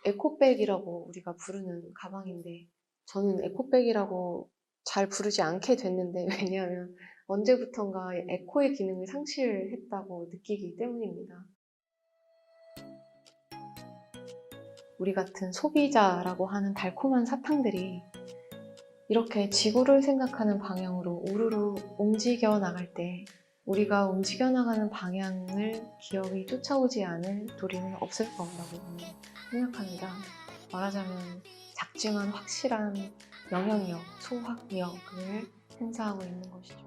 에코백이라고 우리가 부르는 가방인데 저는 에코백이라고 잘 부르지 않게 됐는데 왜냐하면 언제부턴가 에코의 기능을 상실했다고 느끼기 때문입니다. 우리 같은 소비자라고 하는 달콤한 사탕들이 이렇게 지구를 생각하는 방향으로 우르르 움직여 나갈 때 우리가 움직여 나가는 방향을 기업이 쫓아오지 않을 도리는 없을 거라고 생각합니다. 말하자면 작지만 확실한 영향력, 소확력을 행사하고 있는 것이죠.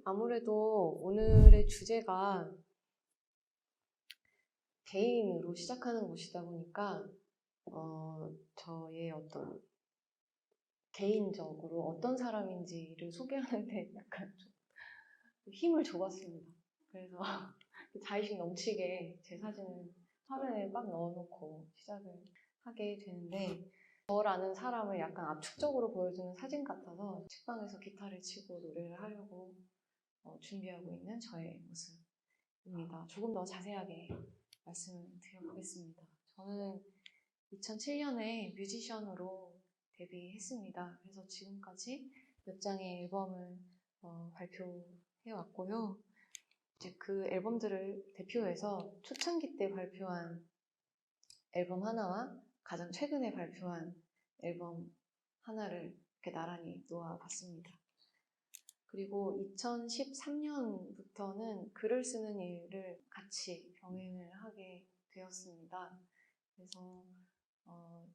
아무래도 오늘의 주제가 개인으로 시작하는 것이다 보니까 저의 어떤 개인적으로 어떤 사람인지를 소개하는데 약간 좀 힘을 줘봤습니다. 그래서 자의식 넘치게 제 사진을 화면에 막 넣어놓고 시작을 하게 되는데 저라는 사람을 약간 압축적으로 보여주는 사진 같아서 책방에서 기타를 치고 노래를 하려고 준비하고 있는 저의 모습입니다. 조금 더 자세하게 말씀을 드려보겠습니다. 저는 2007년에 뮤지션으로 데뷔했습니다. 그래서 지금까지 몇 장의 앨범을 발표해 왔고요. 이제 그 앨범들을 대표해서 초창기 때 발표한 앨범 하나와 가장 최근에 발표한 앨범 하나를 이렇게 나란히 놓아봤습니다. 그리고 2013년부터는 글을 쓰는 일을 같이 병행을 하게 되었습니다. 그래서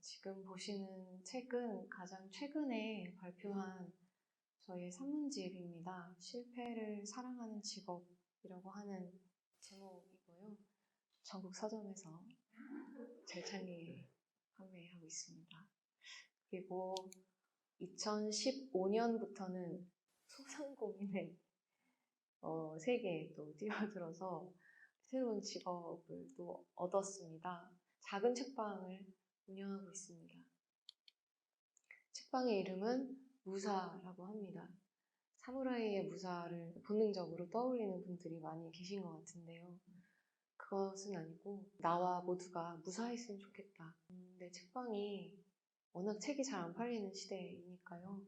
지금 보시는 책은 가장 최근에 발표한 저의 산문집입니다. 실패를 사랑하는 직업이라고 하는 제목이고요. 전국 서점에서 절찬리에 판매하고 있습니다. 그리고 2015년부터는 소상공인의 세계에 또 뛰어들어서 새로운 직업을 또 얻었습니다. 작은 책방을 운영하고 있습니다. 책방의 이름은 무사라고 합니다. 사무라이의 무사를 본능적으로 떠올리는 분들이 많이 계신 것 같은데요. 그것은 아니고 나와 모두가 무사했으면 좋겠다. 근데 책방이 워낙 책이 잘 안 팔리는 시대이니까요.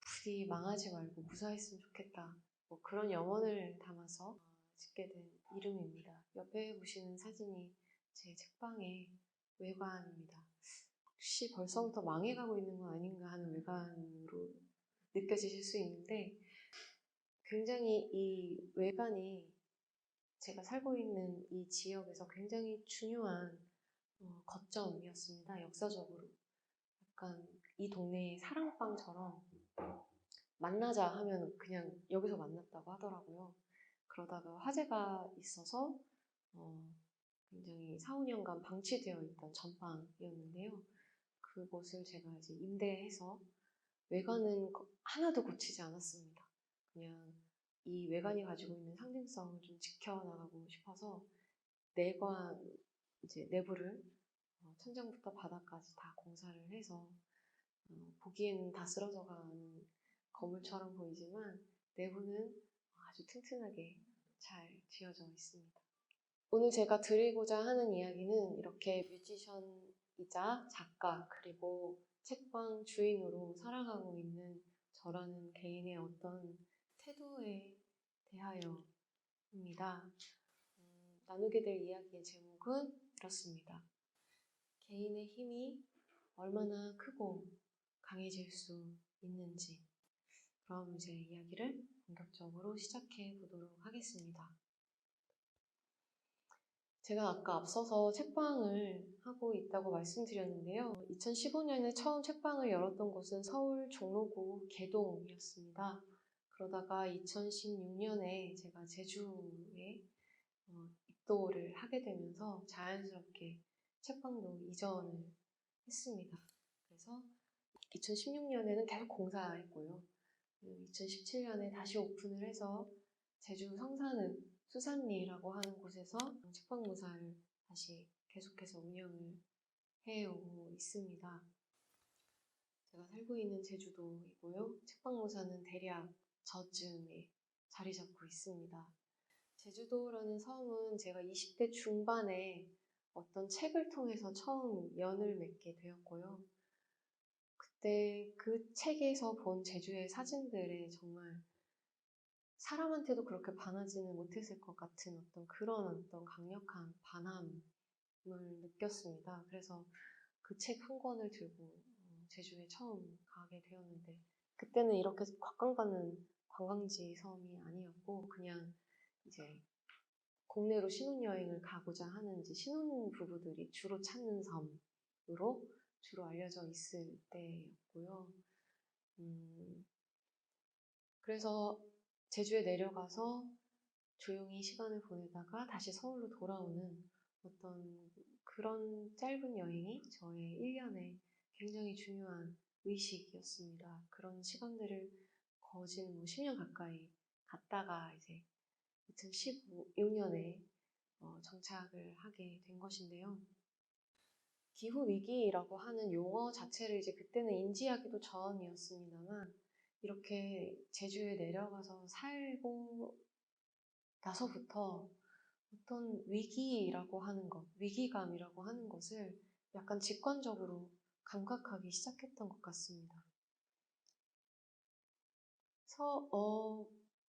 부디 망하지 말고 무사했으면 좋겠다. 뭐 그런 염원을 담아서 짓게 된 이름입니다. 옆에 보시는 사진이 제 책방의 외관입니다. 혹시 벌써부터 망해가고 있는 건 아닌가 하는 외관으로 느껴지실 수 있는데 굉장히 이 외관이 제가 살고 있는 이 지역에서 굉장히 중요한 거점이었습니다. 역사적으로. 약간 이 동네의 사랑방처럼 만나자 하면 그냥 여기서 만났다고 하더라고요. 그러다가 화재가 있어서 굉장히 4, 5년간 방치되어 있던 전방이었는데요. 그곳을 제가 이제 임대해서 외관은 하나도 고치지 않았습니다. 그냥 이 외관이 가지고 있는 상징성을 좀 지켜나가고 싶어서 내관, 이제 내부를 천장부터 바닥까지 다 공사를 해서 보기에는 다 쓰러져가는 건물처럼 보이지만 내부는 아주 튼튼하게 잘 지어져 있습니다. 오늘 제가 드리고자 하는 이야기는 이렇게 뮤지션이자 작가 그리고 책방 주인으로 살아가고 있는 저라는 개인의 어떤 태도에 대하여입니다. 나누게 될 이야기의 제목은 이렇습니다. 개인의 힘이 얼마나 크고 강해질 수 있는지. 그럼 이제 이야기를 본격적으로 시작해 보도록 하겠습니다. 제가 아까 앞서서 책방을 하고 있다고 말씀드렸는데요. 2015년에 처음 책방을 열었던 곳은 서울 종로구 개동이었습니다. 그러다가 2016년에 제가 제주에 입도를 하게 되면서 자연스럽게 책방도 이전을 했습니다. 그래서 2016년에는 계속 공사했고요. 2017년에 다시 오픈을 해서 제주 성산읍 수산리라고 하는 곳에서 책방무사를 다시 계속해서 운영을 해오고 있습니다. 제가 살고 있는 제주도이고요. 책방무사는 대략 저쯤에 자리 잡고 있습니다. 제주도라는 섬은 제가 20대 중반에 어떤 책을 통해서 처음 연을 맺게 되었고요. 그때 그 책에서 본 제주의 사진들에 정말 사람한테도 그렇게 반하지는 못했을 것 같은 그런 강력한 반함을 느꼈습니다. 그래서 그 책 한 권을 들고 제주에 처음 가게 되었는데, 그때는 이렇게 곽광받는 관광지 섬이 아니었고 그냥 이제 국내로 신혼여행을 가고자 하는 이제 신혼부부들이 주로 찾는 섬으로 주로 알려져 있을 때였고요. 그래서 제주에 내려가서 조용히 시간을 보내다가 다시 서울로 돌아오는 그런 짧은 여행이 저의 1년에 굉장히 중요한 의식이었습니다. 그런 시간들을 거진 10년 가까이 갔다가 이제 2016년에 정착을 하게 된 것인데요. 기후위기라고 하는 용어 자체를 이제 그때는 인지하기도 전이었습니다만, 이렇게 제주에 내려가서 살고 나서부터 어떤 위기라고 하는 것, 위기감이라고 하는 것을 약간 직관적으로 감각하기 시작했던 것 같습니다.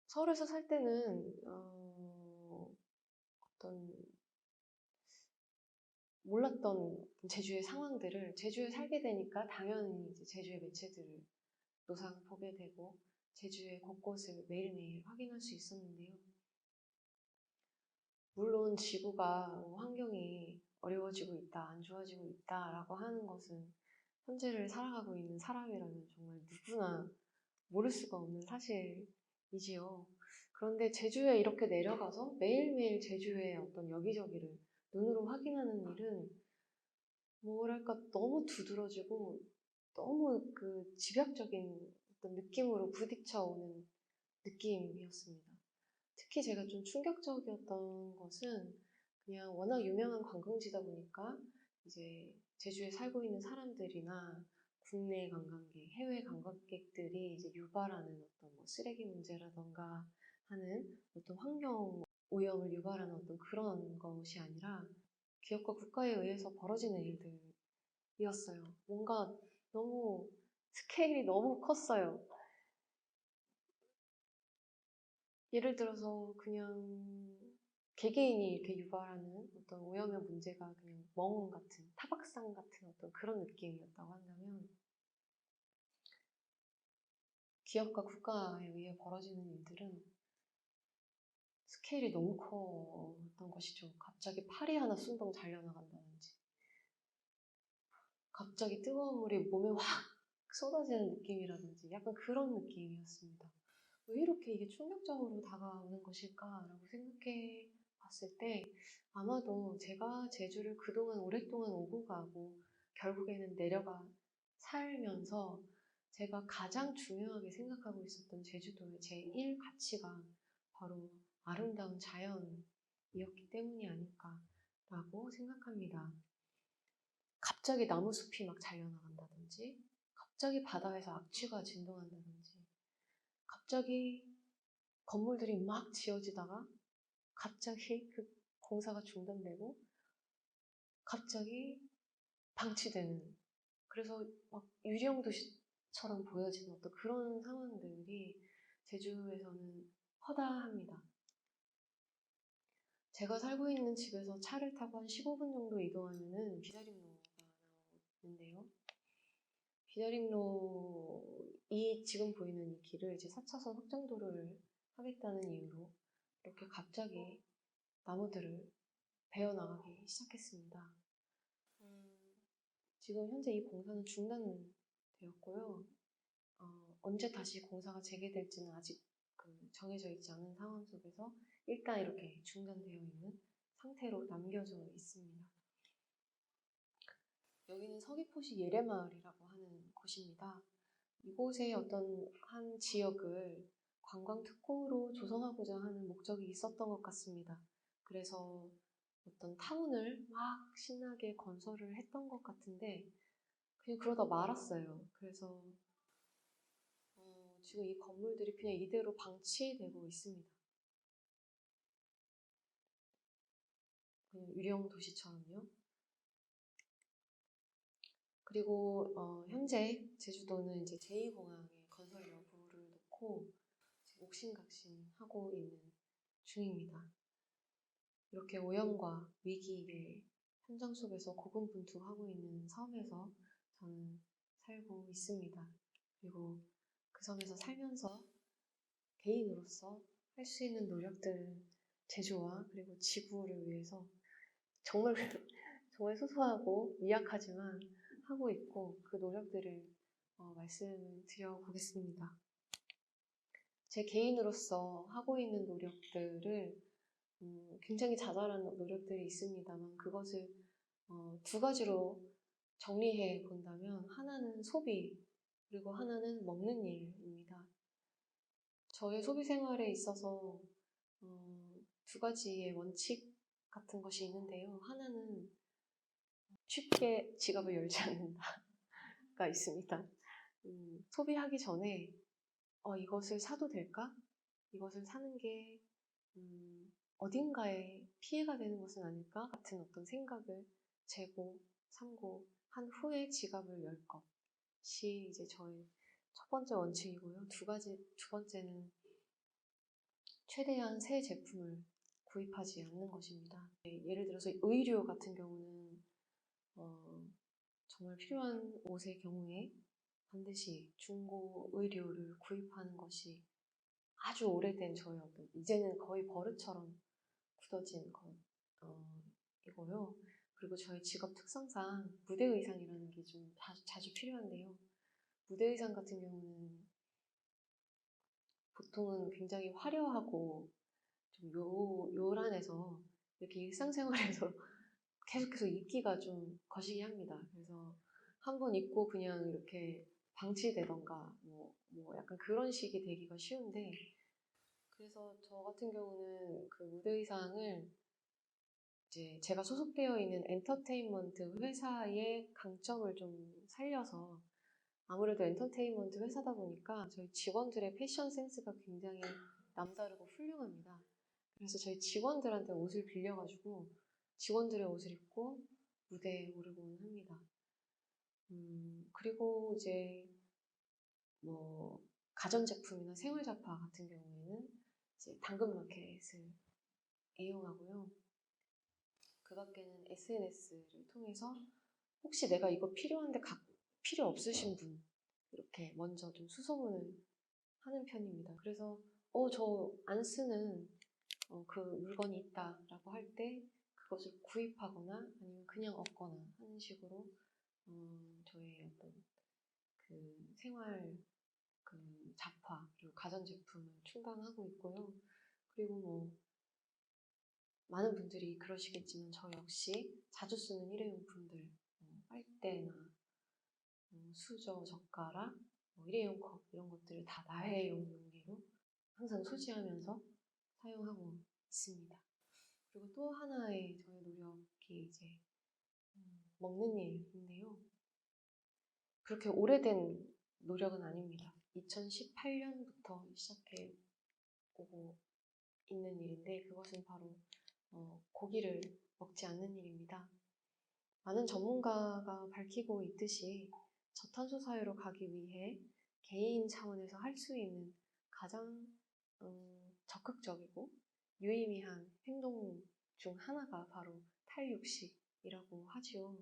서울에서 살 때는 몰랐던 제주의 상황들을 제주에 살게 되니까 당연히 이제 제주의 매체들을 노상 보게 되고 제주의 곳곳을 매일매일 확인할 수 있었는데요. 물론 지구가 환경이 어려워지고 있다, 안 좋아지고 있다라고 하는 것은 현재를 살아가고 있는 사람이라면 정말 누구나 모를 수가 없는 사실이지요. 그런데 제주에 이렇게 내려가서 매일매일 제주의 여기저기를 눈으로 확인하는 일은 뭐랄까 너무 두드러지고 너무 집약적인 느낌으로 부딪혀오는 느낌이었습니다. 특히 제가 좀 충격적이었던 것은 그냥 워낙 유명한 관광지다 보니까 이제 제주에 살고 있는 사람들이나 국내 관광객, 해외 관광객들이 이제 유발하는 쓰레기 문제라던가 하는 환경 오염을 유발하는 그런 것이 아니라 기업과 국가에 의해서 벌어지는 일들이었어요. 뭔가 너무 스케일이 너무 컸어요. 예를 들어서 그냥 개개인이 이렇게 유발하는 오염의 문제가 그냥 멍 같은, 타박상 같은 그런 느낌이었다고 한다면, 기업과 국가에 의해 벌어지는 일들은 스케일이 너무 컸던 것이죠. 갑자기 팔이 하나 숭덩 잘려나간다든지, 갑자기 뜨거운 물이 몸에 확 쏟아지는 느낌이라든지 약간 그런 느낌이었습니다. 왜 이렇게 이게 충격적으로 다가오는 것일까라고 생각해 봤을 때, 아마도 제가 제주를 그동안 오랫동안 오고 가고 결국에는 내려가 살면서 제가 가장 중요하게 생각하고 있었던 제주도의 제1 가치가 바로 아름다운 자연이었기 때문이 아닐까라고 생각합니다. 갑자기 나무숲이 막 잘려나간다든지, 갑자기 바다에서 악취가 진동한다든지, 갑자기 건물들이 막 지어지다가 갑자기 그 공사가 중단되고 갑자기 방치되는, 그래서 막 유령 도시처럼 보여지는 그런 상황들이 제주에서는 허다합니다. 제가 살고 있는 집에서 차를 타고 한 15분 정도 이동하면은 비자림로가 나오는데요. 비자림로, 지금 보이는 이 길을 이제 4차선 확장도로를 하겠다는 이유로 이렇게 갑자기 나무들을 베어나가기 시작했습니다. 지금 현재 이 공사는 중단되었고요. 언제 다시 공사가 재개될지는 아직 정해져 있지 않은 상황 속에서 일단 이렇게 중단되어 있는 상태로 남겨져 있습니다. 여기는 서귀포시 예래마을이라고 하는 곳입니다. 이곳의 한 지역을 관광 특구로 조성하고자 하는 목적이 있었던 것 같습니다. 그래서 타운을 막 신나게 건설을 했던 것 같은데 그냥 그러다 말았어요. 그래서 지금 이 건물들이 그냥 이대로 방치되고 있습니다. 그냥 유령 도시처럼요. 그리고 현재 제주도는 이제 제2공항의 건설 여부를 놓고 옥신각신하고 있는 중입니다. 이렇게 오염과 위기의 현장 속에서 고군분투하고 있는 섬에서 저는 살고 있습니다. 그리고 그 섬에서 살면서 개인으로서 할 수 있는 노력들, 제주와 그리고 지구를 위해서 정말 정말 소소하고 미약하지만 하고 있고 그 노력들을 말씀을 드려보겠습니다. 제 개인으로서 하고 있는 노력들을 굉장히 자잘한 노력들이 있습니다만 그것을 두 가지로 정리해 본다면 하나는 소비 그리고 하나는 먹는 일입니다. 저의 소비 생활에 있어서 두 가지의 원칙 같은 것이 있는데요. 하나는 쉽게 지갑을 열지 않는다가 있습니다. 소비하기 전에 이것을 사도 될까? 이것을 사는 게 어딘가에 피해가 되는 것은 아닐까? 같은 어떤 생각을 재고 삼고 한 후에 지갑을 열 것이 이제 저의 첫 번째 원칙이고요. 두 번째는 최대한 새 제품을 구입하지 않는 것입니다. 예를 들어서 의류 같은 경우는 정말 필요한 옷의 경우에 반드시 중고 의류를 구입하는 것이 아주 오래된 저의 이제는 거의 버릇처럼 굳어진 이고요. 그리고 저희 직업 특성상 무대 의상이라는 게 좀 자주 필요한데요. 무대 의상 같은 경우는 보통은 굉장히 화려하고 좀 요란해서 이렇게 일상생활에서 계속해서 입기가 좀 거시기합니다. 그래서 한번 입고 그냥 이렇게 방치되던가 뭐 약간 그런 식이 되기가 쉬운데 그래서 저 같은 경우는 그 무대 의상을 이제 제가 소속되어 있는 엔터테인먼트 회사의 강점을 좀 살려서 아무래도 엔터테인먼트 회사다 보니까 저희 직원들의 패션 센스가 굉장히 남다르고 훌륭합니다. 그래서 저희 직원들한테 옷을 빌려가지고 직원들의 옷을 입고 무대에 오르곤 합니다. 그리고 이제 뭐 가전제품이나 생활잡화 같은 경우에는 이제 당근마켓을 이용하고요. 그 밖에는 SNS를 통해서 혹시 내가 이거 필요한데 필요 없으신 분 이렇게 먼저 좀 수소문을 하는 편입니다. 그래서 저 안 쓰는 그 물건이 있다라고 할 때 그것을 구입하거나 아니면 그냥 얻거나 하는 식으로 저의 어떤 그 생활 그 잡화 그리고 가전제품을 충당하고 있고요. 그리고 뭐 많은 분들이 그러시겠지만 저 역시 자주 쓰는 일회용품들 빨대나 수저, 젓가락, 일회용 컵 이런 것들을 다 다회용 용기로 항상 소지하면서 사용하고 있습니다. 그리고 또 하나의 저의 노력이 이제 먹는 일인데요. 그렇게 오래된 노력은 아닙니다. 2018년부터 시작해 오고 있는 일인데 그것은 바로 고기를 먹지 않는 일입니다. 많은 전문가가 밝히고 있듯이 저탄소 사회로 가기 위해 개인 차원에서 할 수 있는 가장 적극적이고 유의미한 행동 중 하나가 바로 탈육식이라고 하지요.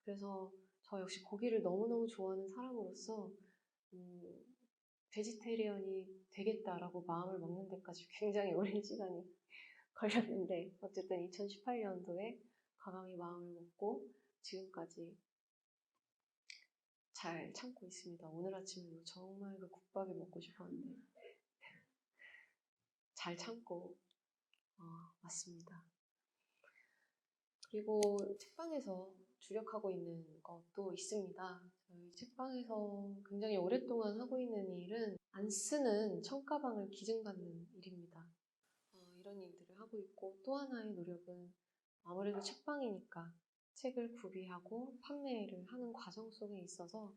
그래서 저 역시 고기를 너무너무 좋아하는 사람으로서 베지테리언이 되겠다라고 마음을 먹는 데까지 굉장히 오랜 시간이 걸렸는데 어쨌든 2018년도에 과감히 마음을 먹고 지금까지 잘 참고 있습니다. 오늘 아침에도 정말 그 국밥이 먹고 싶었는데 잘 참고 왔습니다. 그리고 책방에서 주력하고 있는 것도 있습니다. 저희 책방에서 굉장히 오랫동안 하고 있는 일은 안 쓰는 청가방을 기증받는 일입니다. 이런 일들을 하고 있고 또 하나의 노력은 아무래도 책방이니까 책을 구비하고 판매를 하는 과정 속에 있어서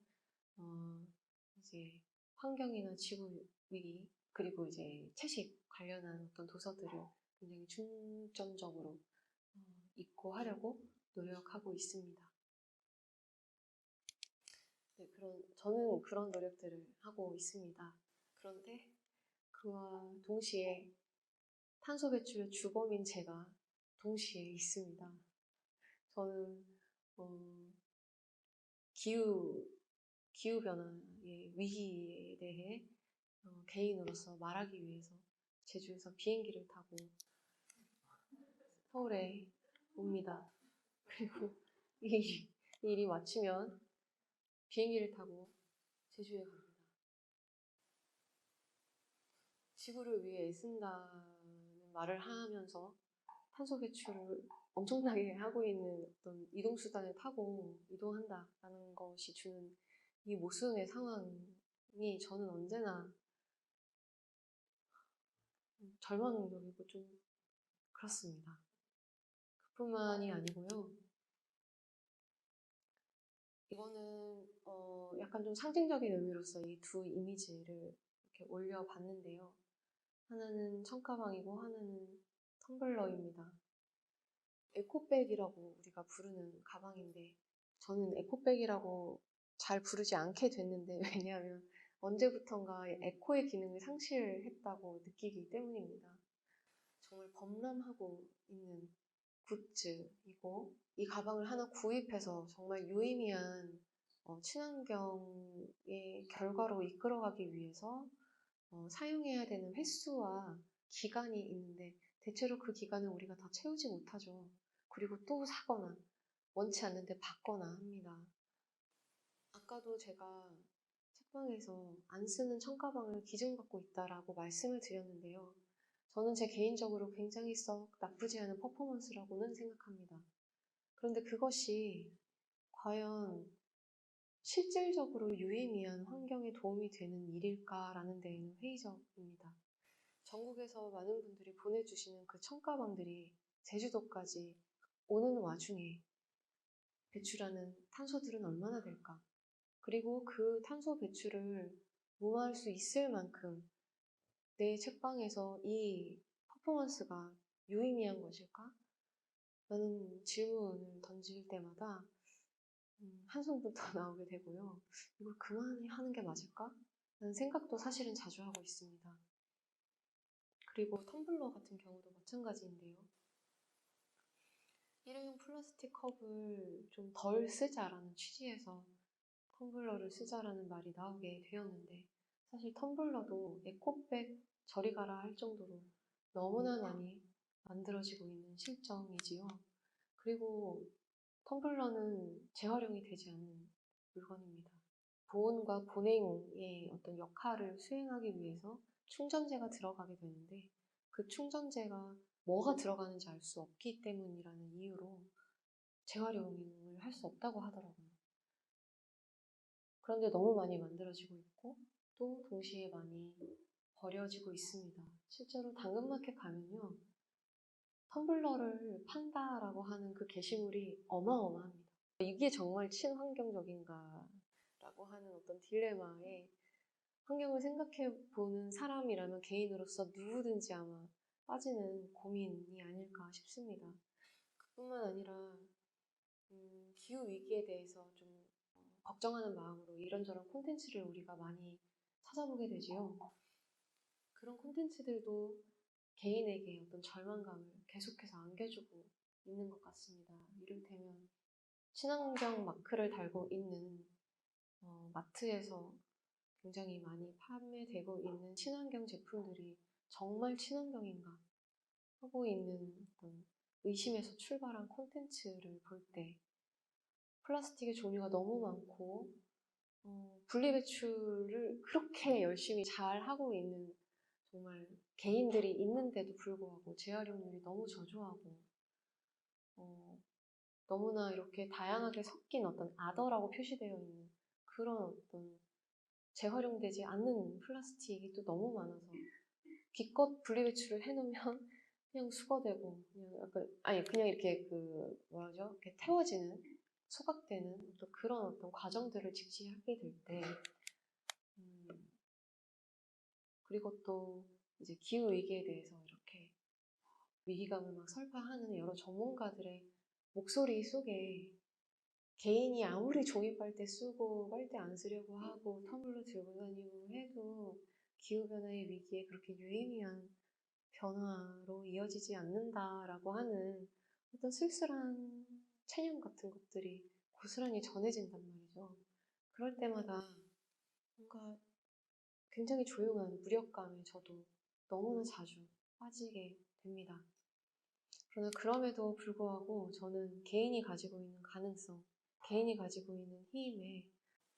이제 환경이나 지구 위기, 그리고 이제 채식 관련한 어떤 도서들을 굉장히 중점적으로 읽고 하려고 노력하고 있습니다. 네, 저는 그런 노력들을 하고 있습니다. 그런데 그와 동시에 탄소 배출의 주범인 제가 동시에 있습니다. 저는 기후 변화의 위기에 대해 개인으로서 말하기 위해서 제주에서 비행기를 타고 서울에 옵니다. 그리고 이 일이 마치면 비행기를 타고 제주에 갑니다. 지구를 위해 애쓴다는 말을 하면서 탄소 배출을 엄청나게 하고 있는 어떤 이동수단을 타고 이동한다라는 것이 주는 이 모순의 상황이 저는 언제나 절망적이고 좀 그렇습니다. 그뿐만이 아니고요. 이거는 약간 좀 상징적인 의미로서 이 두 이미지를 이렇게 올려봤는데요. 하나는 청가방이고 하나는 텀블러입니다. 에코백이라고 우리가 부르는 가방인데 저는 에코백이라고 잘 부르지 않게 됐는데 왜냐하면 언제부턴가 에코의 기능을 상실했다고 느끼기 때문입니다. 정말 범람하고 있는 굿즈이고 이 가방을 하나 구입해서 정말 유의미한 친환경의 결과로 이끌어가기 위해서 사용해야 되는 횟수와 기간이 있는데 대체로 그 기간을 우리가 다 채우지 못하죠. 그리고 또 사거나 원치 않는데 받거나 합니다. 아까도 제가 책방에서 안 쓰는 청가방을 기증받고 있다라고 말씀을 드렸는데요. 저는 제 개인적으로 굉장히 썩 나쁘지 않은 퍼포먼스라고는 생각합니다. 그런데 그것이 과연 실질적으로 유의미한 환경에 도움이 되는 일일까라는 데에는 회의적입니다. 전국에서 많은 분들이 보내주시는 그 청가방들이 제주도까지 오는 와중에 배출하는 탄소들은 얼마나 될까? 그리고 그 탄소 배출을 무마할 수 있을 만큼 내 책방에서 이 퍼포먼스가 유의미한 것일까? 라는 질문을 던질 때마다 한숨부터 나오게 되고요. 이걸 그만하는 게 맞을까? 라는 생각도 사실은 자주 하고 있습니다. 그리고 텀블러 같은 경우도 마찬가지인데요. 일회용 플라스틱 컵을 좀 덜 쓰자라는 취지에서 텀블러를 쓰자라는 말이 나오게 되었는데 사실 텀블러도 에코백 저리 가라 할 정도로 너무나 많이 만들어지고 있는 실정이지요. 그리고 텀블러는 재활용이 되지 않는 물건입니다. 보온과 보냉의 어떤 역할을 수행하기 위해서 충전재가 들어가게 되는데 그 충전재가 뭐가 들어가는지 알 수 없기 때문이라는 이유로 재활용을 할 수 없다고 하더라고요. 그런데 너무 많이 만들어지고 있고 또 동시에 많이 버려지고 있습니다. 실제로 당근마켓 가면요. 텀블러를 판다라고 하는 그 게시물이 어마어마합니다. 이게 정말 친환경적인가 라고 하는 어떤 딜레마에 환경을 생각해 보는 사람이라면 개인으로서 누구든지 아마 빠지는 고민이 아닐까 싶습니다. 그뿐만 아니라 기후 위기에 대해서 좀 걱정하는 마음으로 이런저런 콘텐츠를 우리가 많이 찾아보게 되지요. 그런 콘텐츠들도 개인에게 어떤 절망감을 계속해서 안겨주고 있는 것 같습니다. 이를테면 친환경 마크를 달고 있는 마트에서 굉장히 많이 판매되고 있는 친환경 제품들이 정말 친환경인가 하고 있는 어떤 의심에서 출발한 콘텐츠를 볼 때 플라스틱의 종류가 너무 많고 분리배출을 그렇게 열심히 잘 하고 있는 정말 개인들이 있는데도 불구하고 재활용률이 너무 저조하고 너무나 이렇게 다양하게 섞인 어떤 아더라고 표시되어 있는 그런 어떤 재활용되지 않는 플라스틱이 또 너무 많아서 기껏 분리배출을 해놓으면 그냥 수거되고 그냥 이렇게 이렇게 태워지는 소각되는 또 그런 어떤 과정들을 직시하게 될 때 그리고 또 이제 기후 위기에 대해서 이렇게 위기감을 막 설파하는 여러 전문가들의 목소리 속에 개인이 아무리 종이 빨대 쓰고 빨대 안 쓰려고 하고 텀블러 들고 다니고 해도 기후변화의 위기에 그렇게 유의미한 변화로 이어지지 않는다라고 하는 어떤 쓸쓸한 체념 같은 것들이 고스란히 전해진단 말이죠. 그럴 때마다 뭔가 굉장히 조용한 무력감에 저도 너무나 자주 빠지게 됩니다. 그러나 그럼에도 불구하고 저는 개인이 가지고 있는 가능성, 개인이 가지고 있는 힘에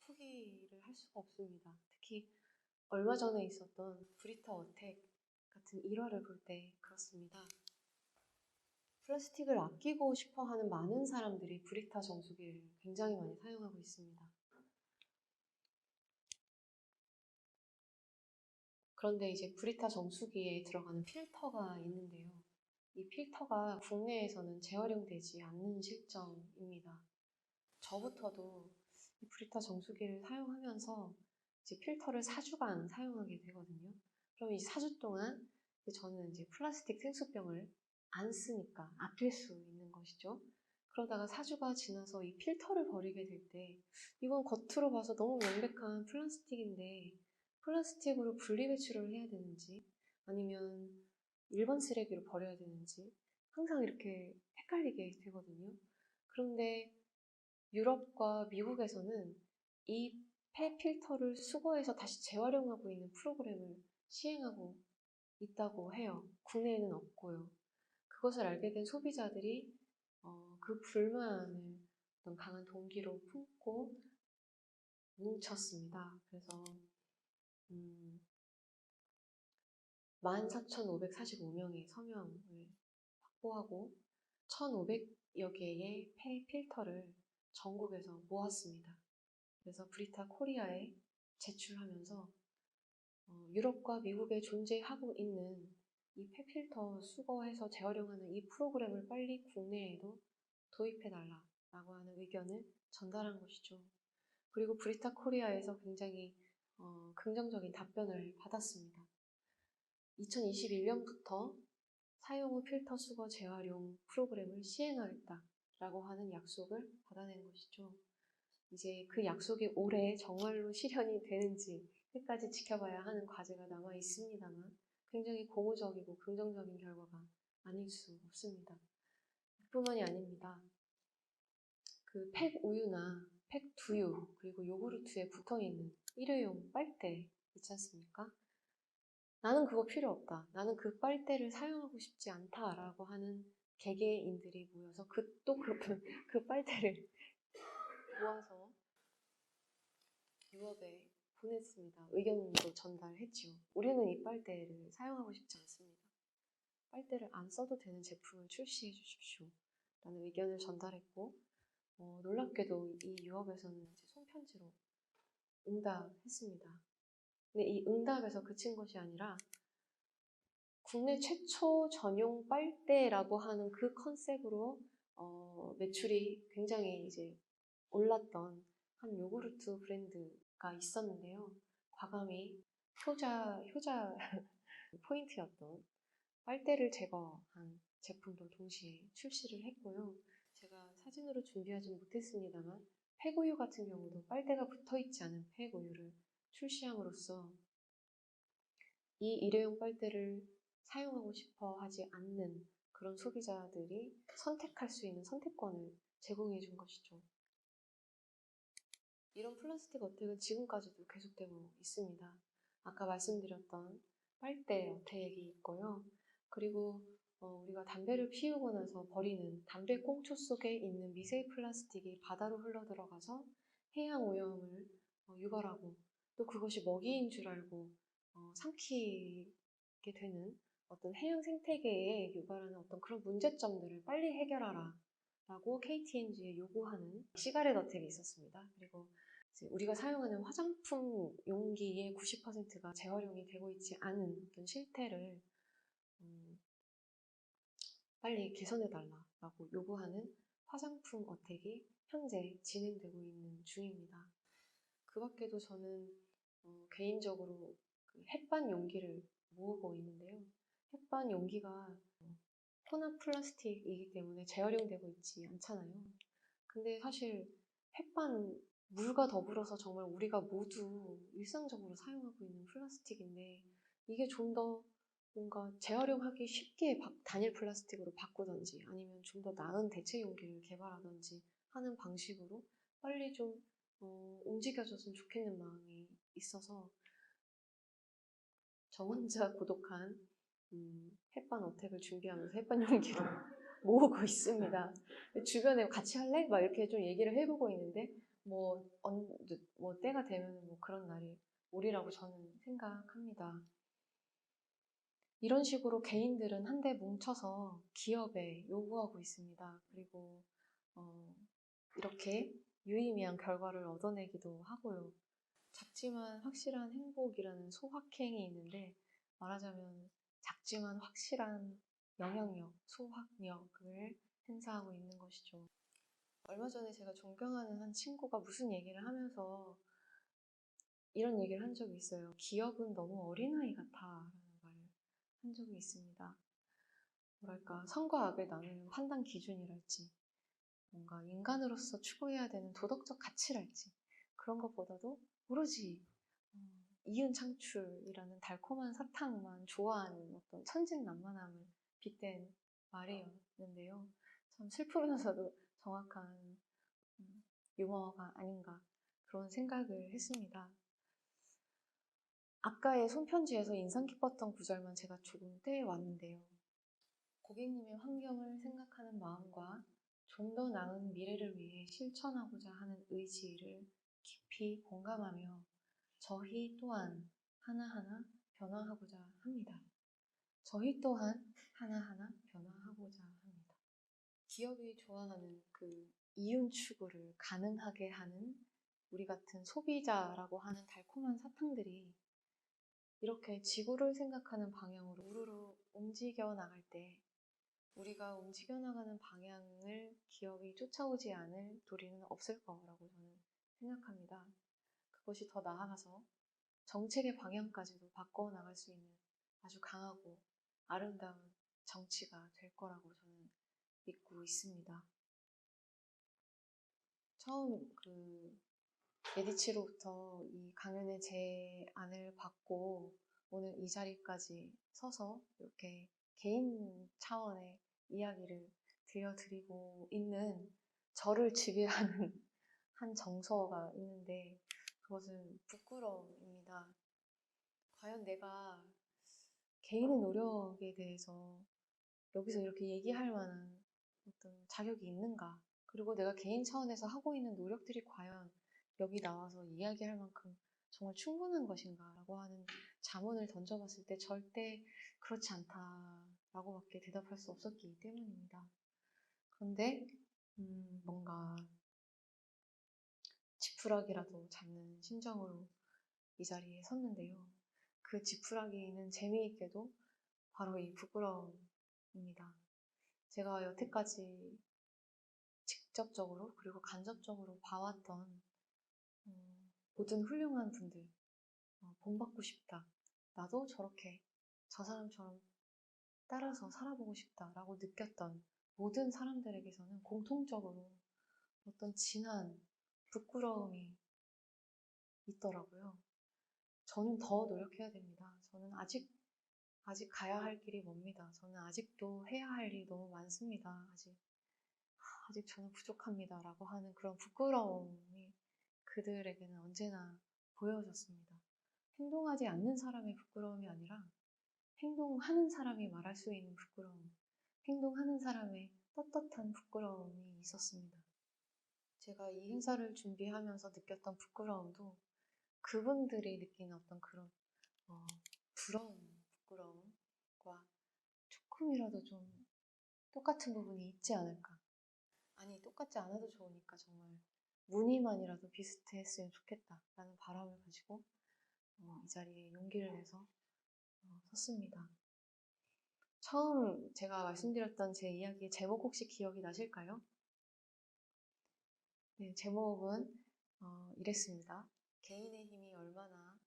포기를 할 수가 없습니다. 특히 얼마 전에 있었던 브리타 어택 같은 일화를 볼 때 그렇습니다. 플라스틱을 아끼고 싶어 하는 많은 사람들이 브리타 정수기를 굉장히 많이 사용하고 있습니다. 그런데 이제 브리타 정수기에 들어가는 필터가 있는데요. 이 필터가 국내에서는 재활용되지 않는 실정입니다. 저부터도 이 브리타 정수기를 사용하면서 이제 필터를 4주간 사용하게 되거든요. 그럼 이 4주 동안 저는 이제 플라스틱 생수병을 안 쓰니까 아낄 수 있는 것이죠. 그러다가 4주가 지나서 이 필터를 버리게 될 때 이건 겉으로 봐서 너무 명백한 플라스틱인데 플라스틱으로 분리배출을 해야 되는지 아니면 일반 쓰레기로 버려야 되는지 항상 이렇게 헷갈리게 되거든요. 그런데 유럽과 미국에서는 이 폐필터를 수거해서 다시 재활용하고 있는 프로그램을 시행하고 있다고 해요. 국내에는 없고요. 그것을 알게 된 소비자들이 그 불만을 어떤 강한 동기로 품고 뭉쳤습니다. 그래서 14,545명의 서명을 확보하고 1,500여 개의 폐 필터를 전국에서 모았습니다. 그래서 브리타 코리아에 제출하면서 유럽과 미국에 존재하고 있는 이 폐필터 수거해서 재활용하는 이 프로그램을 빨리 국내에도 도입해달라라고 하는 의견을 전달한 것이죠. 그리고 브리타 코리아에서 굉장히 긍정적인 답변을 받았습니다. 2021년부터 사용 후 필터 수거 재활용 프로그램을 시행하겠다라고 하는 약속을 받아낸 것이죠. 이제 그 약속이 올해 정말로 실현이 되는지 끝까지 지켜봐야 하는 과제가 남아 있습니다만 굉장히 고무적이고 긍정적인 결과가 아닐 수 없습니다. 뿐만이 아닙니다. 그 팩 우유나 팩 두유 그리고 요구르트에 붙어있는 일회용 빨대 있지 않습니까? 나는 그거 필요 없다. 나는 그 빨대를 사용하고 싶지 않다라고 하는 개개인들이 모여서 그 빨대를 모아서 유럽에 보냈습니다. 의견도 전달했지요. 우리는 이 빨대를 사용하고 싶지 않습니다. 빨대를 안 써도 되는 제품을 출시해 주십시오. 라는 의견을 전달했고 놀랍게도 이 유럽에서는 이제 손편지로 응답했습니다. 근데 이 응답에서 그친 것이 아니라 국내 최초 전용 빨대라고 하는 그 컨셉으로 매출이 굉장히 이제 올랐던 한 요구르트 브랜드가 있었는데요. 과감히 효자 포인트였던 빨대를 제거한 제품도 동시에 출시를 했고요. 제가 사진으로 준비하진 못했습니다만 폐구유 같은 경우도 빨대가 붙어있지 않은 폐구유를 출시함으로써 이 일회용 빨대를 사용하고 싶어 하지 않는 그런 소비자들이 선택할 수 있는 선택권을 제공해 준 것이죠. 이런 플라스틱 어택은 지금까지도 계속되고 있습니다. 아까 말씀드렸던 빨대 어택이 있고요. 그리고 우리가 담배를 피우고 나서 버리는 담배 꽁초 속에 있는 미세 플라스틱이 바다로 흘러들어가서 해양 오염을 유발하고 또 그것이 먹이인 줄 알고 삼키게 되는 어떤 해양 생태계에 유발하는 어떤 그런 문제점들을 빨리 해결하라 라고 KTNG에 요구하는 시가렛 어택이 있었습니다. 그리고 우리가 사용하는 화장품 용기의 90%가 재활용이 되고 있지 않은 어떤 실태를 빨리 개선해달라고 요구하는 화장품 어택이 현재 진행되고 있는 중입니다. 그 밖에도 저는 개인적으로 그 햇반 용기를 모으고 있는데요. 햇반 용기가 혼합 플라스틱이기 때문에 재활용되고 있지 않잖아요. 근데 사실 햇반 물과 더불어서 정말 우리가 모두 일상적으로 사용하고 있는 플라스틱인데 이게 좀 더 뭔가 재활용하기 쉽게 단일 플라스틱으로 바꾸던지 아니면 좀 더 나은 대체 용기를 개발하던지 하는 방식으로 빨리 좀 움직여줬으면 좋겠는 마음이 있어서 저 혼자 고독한 햇반 어택을 준비하면서 햇반 용기를 모으고 있습니다. 주변에 같이 할래? 막 이렇게 좀 얘기를 해보고 있는데 뭐 때가 되면 뭐 그런 날이 오리라고 저는 생각합니다. 이런 식으로 개인들은 한데 뭉쳐서 기업에 요구하고 있습니다. 그리고 이렇게 유의미한 결과를 얻어내기도 하고요. 작지만 확실한 행복이라는 소확행이 있는데 말하자면 작지만 확실한 영향력, 소확력을 행사하고 있는 것이죠. 얼마 전에 제가 존경하는 한 친구가 무슨 얘기를 하면서 이런 얘기를 한 적이 있어요. 기업은 너무 어린아이 같아 라는 말을 한 적이 있습니다. 뭐랄까 선과 악을 나누는 판단 기준이랄지 뭔가 인간으로서 추구해야 되는 도덕적 가치랄지 그런 것보다도 오로지 이윤 창출이라는 달콤한 사탕만 좋아하는 어떤 천진난만함을 빗댄 말이었는데요. 참 슬프면서도 정확한 유머가 아닌가 그런 생각을 했습니다. 아까의 손편지에서 인상 깊었던 구절만 제가 조금 떼왔는데요. 고객님의 환경을 생각하는 마음과 좀 더 나은 미래를 위해 실천하고자 하는 의지를 깊이 공감하며 저희 또한 하나하나 변화하고자 합니다. 저희 또한 하나하나 변화하고자 합니다. 기업이 좋아하는 그 이윤 추구를 가능하게 하는 우리 같은 소비자라고 하는 달콤한 사탕들이 이렇게 지구를 생각하는 방향으로 우르르 움직여 나갈 때 우리가 움직여 나가는 방향을 기업이 쫓아오지 않을 도리는 없을 거라고 저는 생각합니다. 그것이 더 나아가서 정책의 방향까지도 바꿔 나갈 수 있는 아주 강하고 아름다운 정치가 될 거라고 저는 믿고 있습니다. 처음 메디치로부터 이 강연의 제안을 받고 오늘 이 자리까지 서서 이렇게 개인 차원의 이야기를 들려드리고 있는 저를 지배하는 한 정서가 있는데 그것은 부끄러움입니다. 과연 내가 개인의 노력에 대해서 여기서 이렇게 얘기할 만한 어떤 자격이 있는가? 그리고 내가 개인 차원에서 하고 있는 노력들이 과연 여기 나와서 이야기할 만큼 정말 충분한 것인가? 라고 하는 자문을 던져봤을 때 절대 그렇지 않다라고밖에 대답할 수 없었기 때문입니다. 그런데 뭔가 지푸라기라도 잡는 심정으로 이 자리에 섰는데요. 그 지푸라기는 재미있게도 바로 이 부끄러움입니다. 제가 여태까지 직접적으로 그리고 간접적으로 봐왔던 모든 훌륭한 분들 본받고 싶다. 나도 저렇게 저 사람처럼 따라서 살아보고 싶다라고 느꼈던 모든 사람들에게서는 공통적으로 어떤 진한 부끄러움이 있더라고요. 저는 더 노력해야 됩니다. 저는 아직 가야 할 길이 멉니다. 저는 아직도 해야 할 일이 너무 많습니다. 아직 저는 부족합니다. 라고 하는 그런 부끄러움이 그들에게는 언제나 보여졌습니다. 행동하지 않는 사람의 부끄러움이 아니라 행동하는 사람이 말할 수 있는 부끄러움, 행동하는 사람의 떳떳한 부끄러움이 있었습니다. 제가 이 행사를 준비하면서 느꼈던 부끄러움도 그분들이 느끼는 어떤 그런 부러운 부끄러움과 조금이라도 좀 똑같은 부분이 있지 않을까. 아니, 똑같지 않아도 좋으니까 정말 무늬만이라도 비슷했으면 좋겠다라는 바람을 가지고 이 자리에 용기를 내서 섰습니다. 처음 제가 말씀드렸던 제 이야기의 제목 혹시 기억이 나실까요? 네, 제목은 이랬습니다. 개인의 힘이 얼마나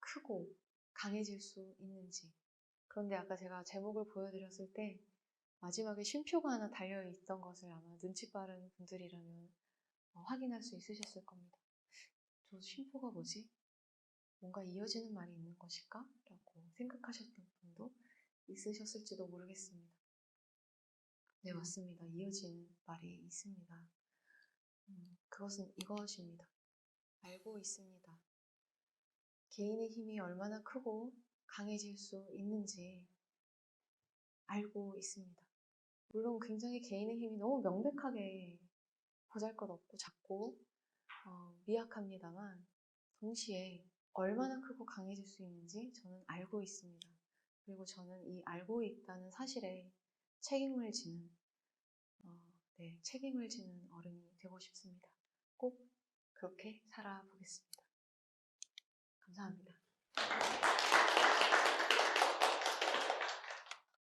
크고 강해질 수 있는지. 그런데 아까 제가 제목을 보여드렸을 때 마지막에 쉼표가 하나 달려있던 것을 아마 눈치 빠른 분들이라면 확인할 수 있으셨을 겁니다. 저 쉼표가 뭐지? 뭔가 이어지는 말이 있는 것일까? 라고 생각하셨던 분도 있으셨을지도 모르겠습니다. 네, 맞습니다. 이어지는 말이 있습니다. 그것은 이것입니다. 알고 있습니다. 개인의 힘이 얼마나 크고 강해질 수 있는지 알고 있습니다. 물론 굉장히 개인의 힘이 너무 명백하게 보잘것없고 작고 미약합니다만 동시에 얼마나 크고 강해질 수 있는지 저는 알고 있습니다. 그리고 저는 이 알고 있다는 사실에 책임을 지는 책임을 지는 어른이 되고 싶습니다. 꼭 그렇게 살아보겠습니다. 감사합니다.